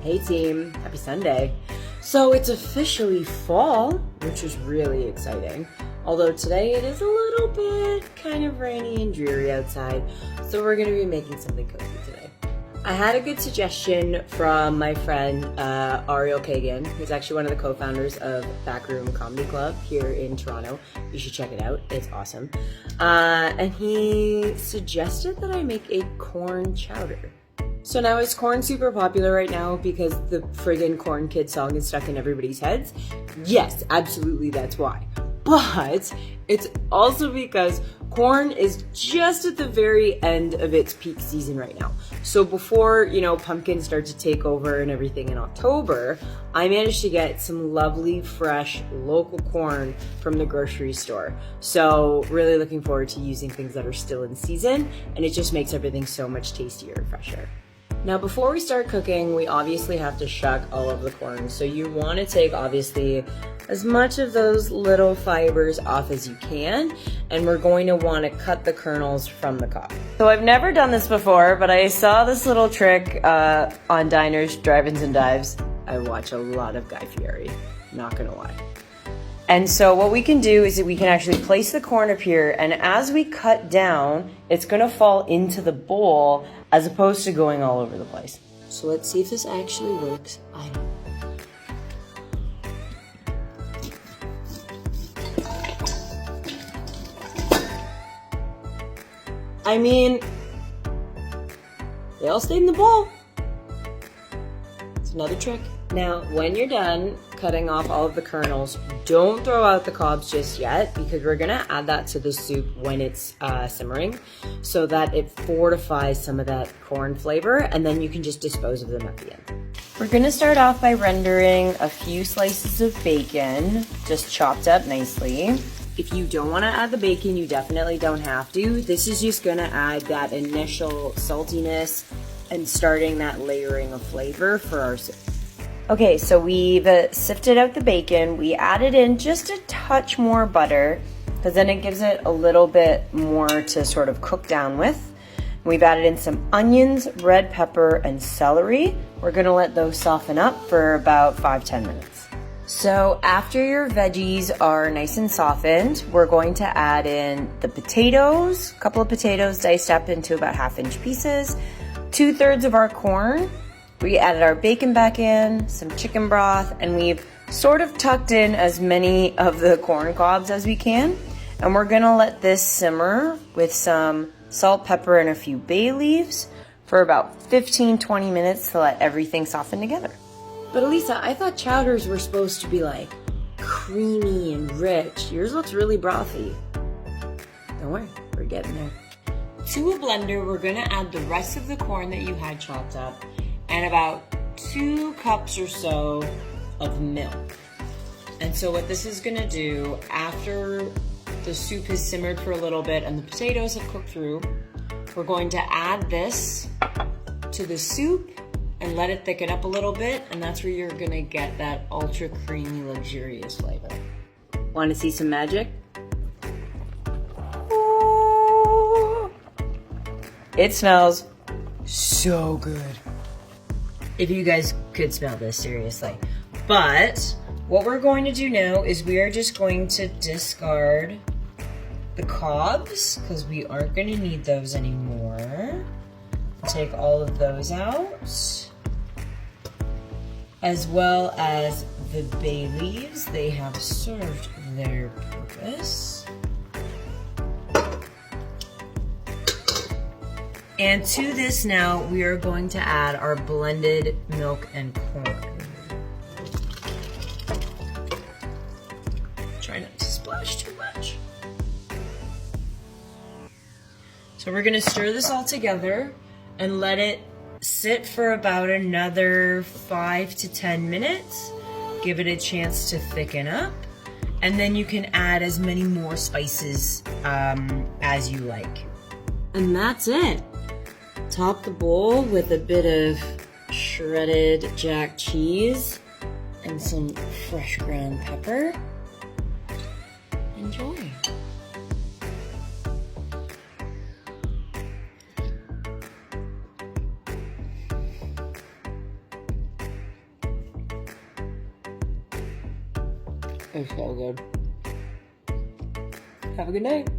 Hey team, happy Sunday. So it's officially fall, which is really exciting. Although today it is a little bit kind of rainy and dreary outside, so we're gonna be making something cozy today. I had a good suggestion from my friend Ariel Kagan, who's actually one of the co-founders of Backroom Comedy Club here in Toronto. You should check it out, it's awesome. And he suggested that I make a corn chowder. So now, is corn super popular right now because the friggin' Corn Kid song is stuck in everybody's heads? Yes, absolutely, that's why. But it's also because corn is just at the very end of its peak season right now. So before, pumpkins start to take over and everything in October, I managed to get some lovely, fresh, local corn from the grocery store. So really looking forward to using things that are still in season, and it just makes everything so much tastier and fresher. Now, before we start cooking, we obviously have to shuck all of the corn. So you want to take, obviously, as much of those little fibers off as you can, and we're going to want to cut the kernels from the cob. So I've never done this before, but I saw this little trick on diners, drive-ins, and dives. I watch a lot of Guy Fieri, not gonna lie. And so what we can do is that we can actually place the corn up here, and as we cut down, it's gonna fall into the bowl as opposed to going all over the place. So let's see if this actually works. I don't know. I mean, they all stayed in the bowl. It's another trick. Now, when you're done cutting off all of the kernels, don't throw out the cobs just yet, because we're gonna add that to the soup when it's simmering so that it fortifies some of that corn flavor, and then you can just dispose of them at the end. We're gonna start off by rendering a few slices of bacon, just chopped up nicely. If you don't wanna add the bacon, you definitely don't have to. This is just gonna add that initial saltiness and starting that layering of flavor for our soup. Okay, so we've sifted out the bacon. We added in just a touch more butter, because then it gives it a little bit more to sort of cook down with. We've added in some onions, red pepper, and celery. We're gonna let those soften up for about 5-10 minutes. So after your veggies are nice and softened, we're going to add in the potatoes, a couple of potatoes diced up into about 1/2-inch pieces, 2/3 of our corn. We added our bacon back in, some chicken broth, and we've sort of tucked in as many of the corn cobs as we can. And we're gonna let this simmer with some salt, pepper, and a few bay leaves for about 15-20 minutes to let everything soften together. But Elisa, I thought chowders were supposed to be like creamy and rich. Yours looks really brothy. Don't worry, we're getting there. To a blender, we're gonna add the rest of the corn that you had chopped up and about 2 cups or so of milk. And so what this is gonna do, after the soup has simmered for a little bit and the potatoes have cooked through, we're going to add this to the soup and let it thicken up a little bit, and that's where you're gonna get that ultra creamy, luxurious flavor. Wanna see some magic? Oh, it smells so good. If you guys could smell this, seriously. But what we're going to do now is we are just going to discard the cobs, because we aren't going to need those anymore. Take all of those out, as well as the bay leaves. They have served their purpose. And to this now, we are going to add our blended milk and corn. Try not to splash too much. So we're gonna stir this all together and let it sit for about another 5 to 10 minutes. Give it a chance to thicken up. And then you can add as many more spices as you like. And that's it. Top the bowl with a bit of shredded jack cheese and some fresh ground pepper. Enjoy. It's so good. Have a good night.